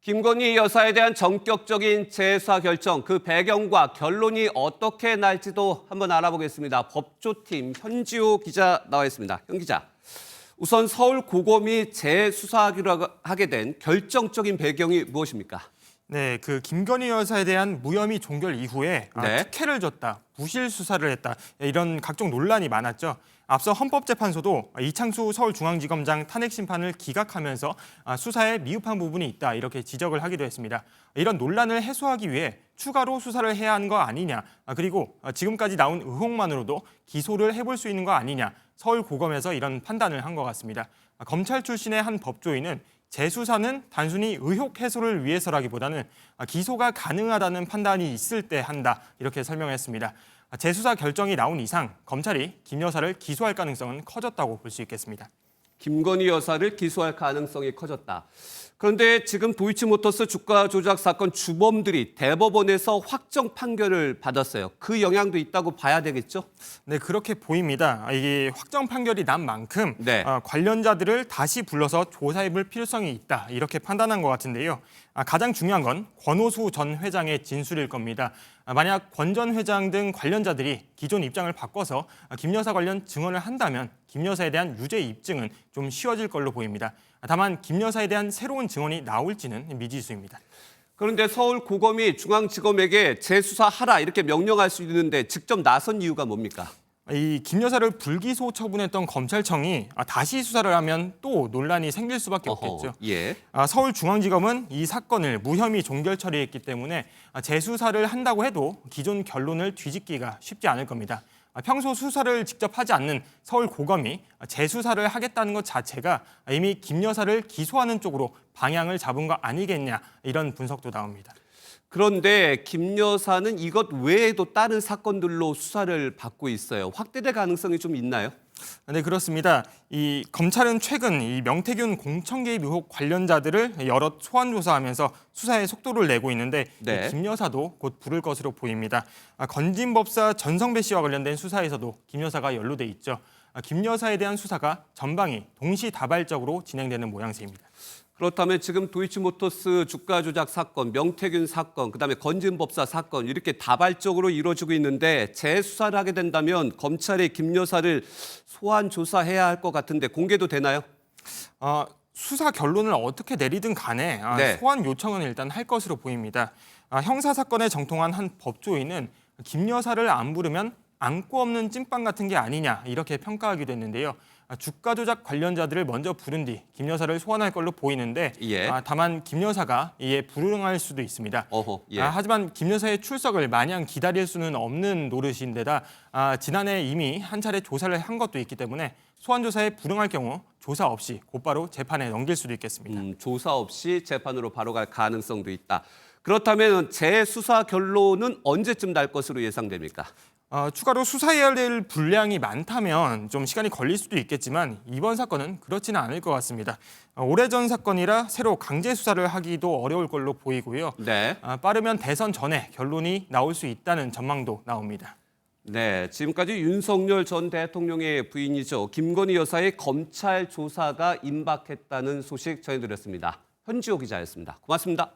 김건희 여사에 대한 전격적인 재수사 결정, 그 배경과 결론이 어떻게 날지도 한번 알아보겠습니다. 법조팀 현지호 기자 나와 있습니다. 현 기자, 우선 서울고검이 재수사하기로 하게 된 결정적인 배경이 무엇입니까? 네, 김건희 여사에 대한 무혐의 종결 이후에 네. 특혜를 줬다, 부실 수사를 했다, 이런 각종 논란이 많았죠. 앞서 헌법재판소도 이창수 서울중앙지검장 탄핵 심판을 기각하면서 수사에 미흡한 부분이 있다, 이렇게 지적을 하기도 했습니다. 이런 논란을 해소하기 위해 추가로 수사를 해야 하는 거 아니냐, 그리고 지금까지 나온 의혹만으로도 기소를 해볼 수 있는 거 아니냐, 서울고검에서 이런 판단을 한 것 같습니다. 검찰 출신의 한 법조인은 재수사는 단순히 의혹 해소를 위해서라기보다는 기소가 가능하다는 판단이 있을 때 한다, 이렇게 설명했습니다. 재수사 결정이 나온 이상 검찰이 김 여사를 기소할 가능성은 커졌다고 볼 수 있겠습니다. 김건희 여사를 기소할 가능성이 커졌다. 그런데 지금 도이치모터스 주가 조작 사건 주범들이 대법원에서 확정 판결을 받았어요. 그 영향도 있다고 봐야 되겠죠? 네, 그렇게 보입니다. 이게 확정 판결이 난 만큼 네. 관련자들을 다시 불러서 조사해볼 필요성이 있다, 이렇게 판단한 것 같은데요. 가장 중요한 건 권오수 전 회장의 진술일 겁니다. 만약 권 전 회장 등 관련자들이 기존 입장을 바꿔서 김 여사 관련 증언을 한다면 김 여사에 대한 유죄 입증은 좀 쉬워질 걸로 보입니다. 다만 김 여사에 대한 새로운 증언이 나올지는 미지수입니다. 그런데 서울고검이 중앙지검에게 재수사하라 이렇게 명령할 수 있는데 직접 나선 이유가 뭡니까? 이 김 여사를 불기소 처분했던 검찰청이 다시 수사를 하면 또 논란이 생길 수밖에 없겠죠. 예. 서울중앙지검은 이 사건을 무혐의 종결 처리했기 때문에 재수사를 한다고 해도 기존 결론을 뒤집기가 쉽지 않을 겁니다. 평소 수사를 직접 하지 않는 서울고검이 재수사를 하겠다는 것 자체가 이미 김 여사를 기소하는 쪽으로 방향을 잡은 거 아니겠냐, 이런 분석도 나옵니다. 그런데 김 여사는 이것 외에도 다른 사건들로 수사를 받고 있어요. 확대될 가능성이 좀 있나요? 네, 그렇습니다. 이 검찰은 최근 이 명태균 공천 개입 의혹 관련자들을 여럿 소환 조사하면서 수사에 속도를 내고 있는데 네. 김 여사도 곧 부를 것으로 보입니다. 건진법사 전성배 씨와 관련된 수사에서도 김 여사가 연루돼 있죠. 김 여사에 대한 수사가 전방위 동시다발적으로 진행되는 모양새입니다. 그렇다면 지금 도이치모터스 주가 조작 사건, 명태균 사건, 그다음에 건진법사 사건 이렇게 다발적으로 이루어지고 있는데 재수사를 하게 된다면 검찰이 김 여사를 소환 조사해야 할 것 같은데 공개도 되나요? 수사 결론을 어떻게 내리든 간에 네. 소환 요청은 일단 할 것으로 보입니다. 형사 사건에 정통한 한 법조인은 김 여사를 안 부르면 안고 없는 찐빵 같은 게 아니냐, 이렇게 평가하기도 했는데요. 주가 조작 관련자들을 먼저 부른 뒤 김 여사를 소환할 걸로 보이는데 예. 다만 김 여사가 이에 불응할 수도 있습니다. 예. 하지만 김 여사의 출석을 마냥 기다릴 수는 없는 노릇인데다 지난해 이미 한 차례 조사를 한 것도 있기 때문에 소환 조사에 불응할 경우 조사 없이 곧바로 재판에 넘길 수도 있겠습니다. 조사 없이 재판으로 바로 갈 가능성도 있다. 그렇다면 재수사 결론은 언제쯤 날 것으로 예상됩니까? 추가로 수사해야 될 분량이 많다면 좀 시간이 걸릴 수도 있겠지만 이번 사건은 그렇지는 않을 것 같습니다. 오래전 사건이라 새로 강제 수사를 하기도 어려울 걸로 보이고요. 네. 빠르면 대선 전에 결론이 나올 수 있다는 전망도 나옵니다. 네, 지금까지 윤석열 전 대통령의 부인이죠. 김건희 여사의 검찰 조사가 임박했다는 소식 전해드렸습니다. 현지호 기자였습니다. 고맙습니다.